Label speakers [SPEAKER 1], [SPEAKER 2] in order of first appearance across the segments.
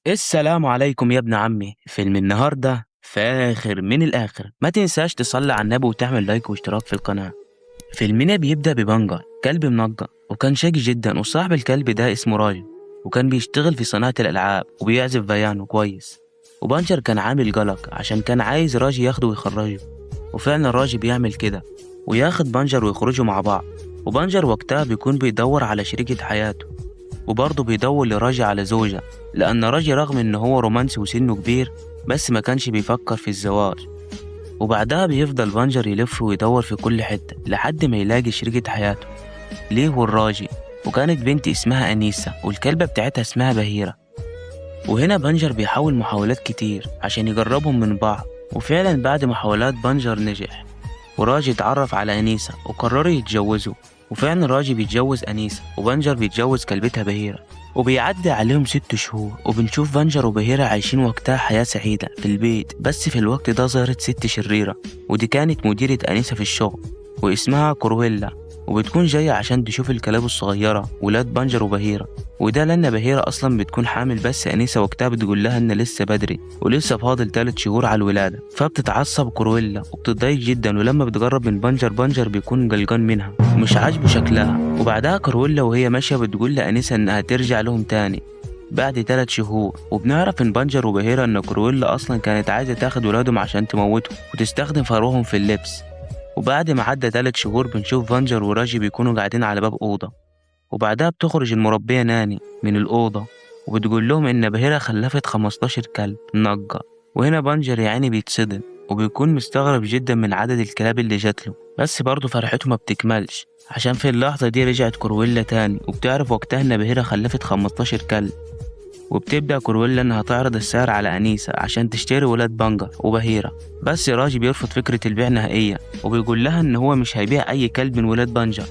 [SPEAKER 1] السلام عليكم يا ابن عمي. فيلم النهارده فاخر من الآخر. ما تنساش تصلي على النبي وتعمل لايك واشتراك في القناة. فيلمنا بيبدأ ببنجر كلب منجر، وكان شقي جدا، وصاحب الكلب ده اسمه راجل، وكان بيشتغل في صناعة الألعاب وبيعزف بيانو كويس. وبنجر كان عامل قلق عشان كان عايز راجي ياخده ويخرجه، وفعلا راجي بيعمل كده وياخد بنجر ويخرجوا مع بعض. وبنجر وقتها بيكون بيدور على شريكة حياته، وبرضه بيدور لراجي على زوجة، لأن راجي رغم إن هو رومانسي وسنه كبير بس ما كانش بيفكر في الزواج. وبعدها بيفضل بنجر يلف ويدور في كل حتة لحد ما يلاقي شريكة حياته ليه والراجي، وكانت بنت اسمها أنيسة والكلبة بتاعتها اسمها بهيرة. وهنا بنجر بيحاول محاولات كتير عشان يجربهم من بعض، وفعلا بعد محاولات بنجر نجح، وراجي اتعرف على أنيسة وقرروا يتجوزوا. وفعلا راجي بيتجوز أنيسة وبنجر بيتجوز كلبتها بهيرة. وبيعدي عليهم 6 شهور وبنشوف بنجر وبهيرة عايشين وقتها حياة سعيدة في البيت. بس في الوقت ده ظهرت ست شريرة، ودي كانت مديرة أنيسة في الشغل واسمها كورويلا، وبتكون جاية عشان تشوف الكلاب الصغيرة ولاد بنجر وبهيرة. وده لأن بهيرة أصلا بتكون حامل، بس أنيسة وقتها بتقول لها إن لسه بدري ولسه فاضل 3 شهور على الولادة. فبتتعصب كورويلا وبتتضايق جدا، ولما بتقرب من بنجر، بنجر بيكون قلقان منها ومش عاجبه شكلها. وبعدها كورويلا وهي ماشية بتقول لأنيسة إنها ترجع لهم تاني بعد 3 شهور. وبنعرف من بنجر وبهيرة إن كورويلا أصلا كانت عايزة تاخد ولادهم عشان تموتهم وتستخدم فروهم في اللبس. وبعد ما عدى 3 شهور بنشوف بنجر وراجي بيكونوا قاعدين على باب أوضة، وبعدها بتخرج المربية ناني من الأوضة وبتقول لهم إن بهيرة خلفت 15 كلب نجار. وهنا بنجر يعني بيتصدم وبيكون مستغرب جدا من عدد الكلاب اللي جاتله، بس برضه فرحته ما بتكملش عشان في اللحظة دي رجعت كورويلا تاني، وبتعرف وقتها إن بهيرة خلفت 15 كلب. وبتبدأ كورويلا إنها تعرض السعر على أنيسة عشان تشتري ولاد بنجر وبهيرة، بس راجي بيرفض فكرة البيع نهائيا وبيقول لها إن هو مش هيبيع أي كلب من ولاد بنجر.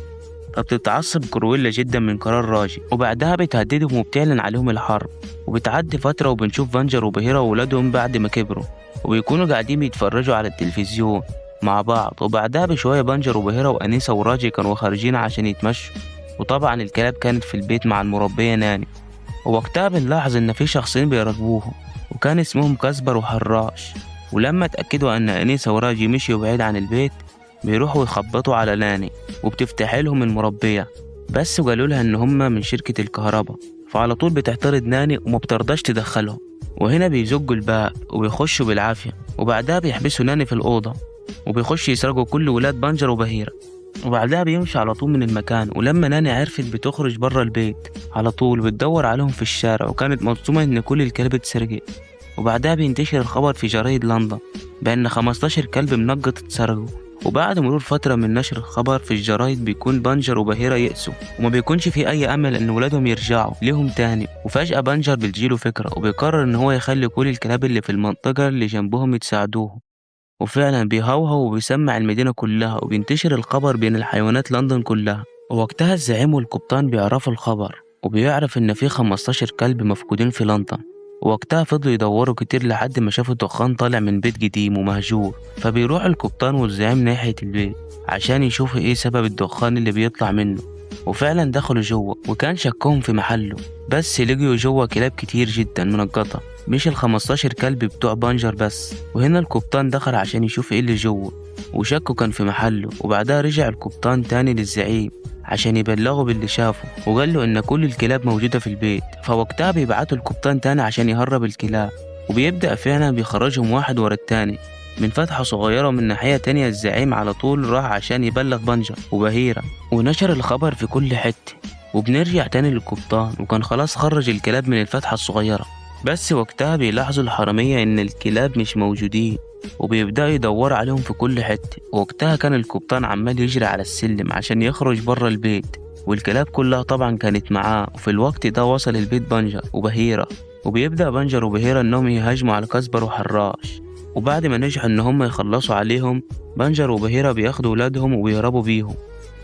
[SPEAKER 1] فبتتعصب كورويلا جدا من قرار راجي، وبعدها بتهددهم وبتعلن عليهم الحرب. وبتعدي فترة وبنشوف بنجر وبهيرة وولادهم بعد ما كبروا وبيكونوا قاعدين بيتفرجوا على التلفزيون مع بعض. وبعدها بشوية بنجر وبهيرة وأنيسة وراجي كانوا خارجين عشان يتمشوا، وطبعا الكلاب كانت في البيت مع المربية ناني. ووقتها بنلاحظ إن في شخصين بيراقبوهم، وكان اسمهم كاسبر وحراش. ولما اتأكدوا إن أنيسة وراجي مشيوا بعيد عن البيت بيروحوا يخبطوا على ناني وبتفتح لهم المربية، بس وقالوا لها إن هما من شركة الكهرباء. فعلى طول بتعترض ناني وما بترضاش تدخلهم. وهنا بيزجوا الباب وبيخشوا بالعافية، وبعدها بيحبسوا ناني في الأوضة وبيخشوا يسرقوا كل ولاد بنجر وبهيرة. وبعدها بيمشي على طول من المكان. ولما ناني عرفت بتخرج برا البيت على طول بتدور عليهم في الشارع، وكانت مصدومة إن كل الكلاب اتسرقت. وبعدها بينتشر الخبر في جرايد لندن بأن 15 كلب منقط اتسرقوا. وبعد مرور فترة من نشر الخبر في الجرايد بيكون بنجر وبهيرة يأسوا وما بيكونش في أي أمل إن ولادهم يرجعوا ليهم تاني. وفجأة بنجر بتجيله فكرة وبيقرر إن هو يخلي كل الكلاب اللي في المنطقة اللي جنبهم يتساعدوه. وفعلا بيهوهو وبيسمع المدينة كلها وبينتشر الخبر بين الحيوانات لندن كلها. ووقتها الزعيم والقبطان بيعرفوا الخبر، وبيعرف إن في 15 كلب مفقودين في لندن. ووقتها فضلوا يدوروا كتير لحد ما شافوا دخان طالع من بيت قديم ومهجور. فبيروح القبطان والزعيم ناحية البيت عشان يشوفوا ايه سبب الدخان اللي بيطلع منه. وفعلا دخلوا جوه وكان شكهم في محله، بس لقيوا جوه كلاب كتير جدا منقطة، مش ال15 كلب بتوع بانجر بس. وهنا القبطان دخل عشان يشوف ايه اللي جوه وشكه كان في محله. وبعدها رجع القبطان تاني للزعيم عشان يبلغه باللي شافه، وقال له ان كل الكلاب موجودة في البيت. فوقتها بيبعتوا القبطان تاني عشان يهرب الكلاب، وبيبدأ فعلا بيخرجهم واحد ورا التاني من فتحة صغيرة. ومن ناحية تانية الزعيم على طول راح عشان يبلغ بنجر وبهيرة ونشر الخبر في كل حتة. وبنرجع تاني للقبطان وكان خلاص خرج الكلاب من الفتحة الصغيرة، بس وقتها بيلاحظوا الحرامية إن الكلاب مش موجودين وبيبدأوا يدوروا عليهم في كل حتة. ووقتها كان القبطان عمال يجري على السلم عشان يخرج برا البيت، والكلاب كلها طبعا كانت معاه. وفي الوقت ده وصل البيت بنجر وبهيرة، وبيبدأ بنجر وبهيرة إنهم يهاجموا على كاسبر وحراش. وبعد ما نجحوا إن هم يخلصوا عليهم، بنجر وبهيرة بياخدوا ولادهم وبيهربوا بيهم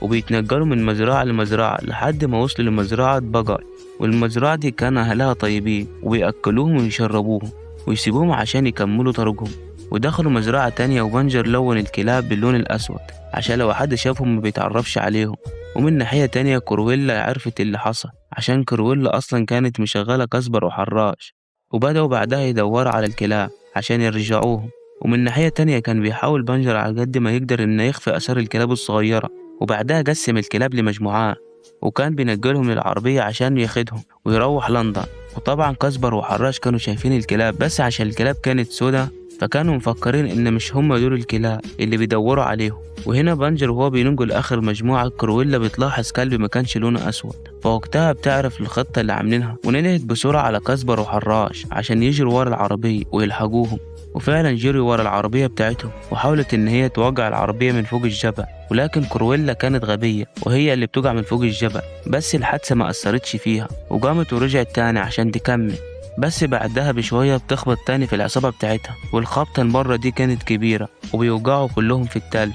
[SPEAKER 1] وبيتنقلوا من مزرعة لمزرعة لحد ما وصلوا لمزرعة بقر. والمزرعة دي كان أهلها طيبين وبيأكلوهم ويشربوهم ويسيبوهم عشان يكملوا طريقهم. ودخلوا مزرعة تانية وبنجر لون الكلاب باللون الأسود عشان لو حد شافهم ما بيتعرفش عليهم. ومن ناحية تانية كورويلا عرفت اللي حصل عشان كورويلا أصلا كانت مشغلة كاسبر وحراش، وبدأوا بعدها يدوروا على الكلاب عشان يرجعوهم. ومن ناحية تانية كان بيحاول بانجر على قد ما يقدر إنه يخفي آثار الكلاب الصغيرة، وبعدها قسم الكلاب لمجموعات وكان بينقلهم للعربية عشان ياخدهم ويروح لندن. وطبعا كاسبر وحراش كانوا شايفين الكلاب، بس عشان الكلاب كانت سودا فكانوا مفكرين إن مش هم دول الكلاب اللي بيدوروا عليهم. وهنا بانجر وهو بينقل آخر مجموعة كرويلا بتلاحظ كلب ما كانش لونه أسود، فوقتها بتعرف الخطة اللي عاملينها ونقلت بسرعة على كاسبر وحراش عشان يجروا ورا العربية ويلحقوهم. وفعلا جريوا ورا العربية بتاعتهم وحاولت إن هي توقع العربية من فوق الجبل، ولكن كرويلا كانت غبية وهي اللي بتقع من فوق الجبل، بس الحادثة ما أثرتش فيها وقامت ورجعت تاني عشان تكمل. بس بعدها بشوية بتخبط تاني في العصابة بتاعتها، والخبطة المرة دي كانت كبيرة وبيوقعوا كلهم في التلج.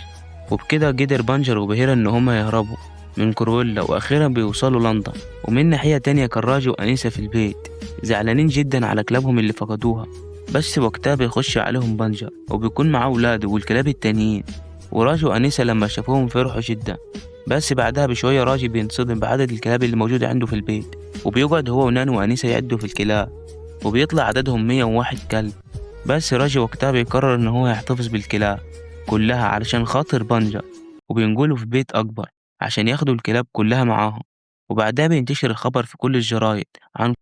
[SPEAKER 1] وبكده قدر بانجر وبهيرة إن هما يهربوا من كرويلا وأخيرا بيوصلوا لندن. ومن ناحية تانية كان راجي وأنيسة في البيت زعلانين جدا على كلابهم اللي فقدوها، بس وقتها بيخش عليهم بانجر وبيكون معاه ولاده والكلاب التانيين. وراجي وأنيسة لما شافوهم فرحوا جدا، بس بعدها بشوية راجي بينصدم بعدد الكلاب اللي موجودة عنده في البيت، وبيقعد هو ونانو وأنيسة يعدوا في الكلاب وبيطلع عددهم 101 كلب. بس راجي وقتها بيقرر إن هو يحتفظ بالكلاب كلها علشان خاطر بانجر، وبينقلوا في بيت أكبر عشان ياخدوا الكلاب كلها معاهم. وبعدها بينتشر الخبر في كل الجرايد عن